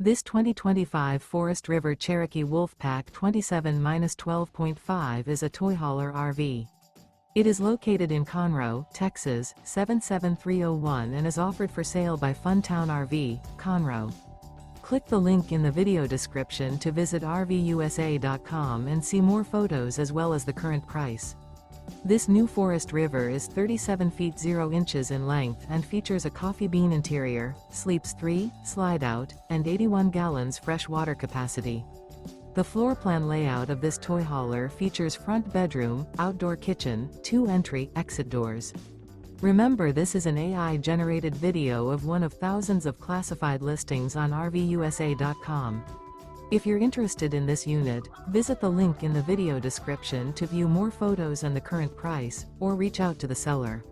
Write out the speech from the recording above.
This 2025 Forest River Cherokee Wolfpack 27-12.5 is a toy hauler RV. It is located in Conroe, Texas, 77301 and is offered for sale by Funtown RV, Conroe. Click the link in the video description to visit RVUSA.com and see more photos as well as the current price. This new Forest River is 37 feet 0 inches in length and features a coffee bean interior, sleeps 3, slide-out, and 81 gallons fresh water capacity. The floor plan layout of this toy hauler features front bedroom, outdoor kitchen, 2 entry/exit doors. Remember, this is an AI-generated video of one of thousands of classified listings on RVUSA.com. If you're interested in this unit, visit the link in the video description to view more photos and the current price, or reach out to the seller.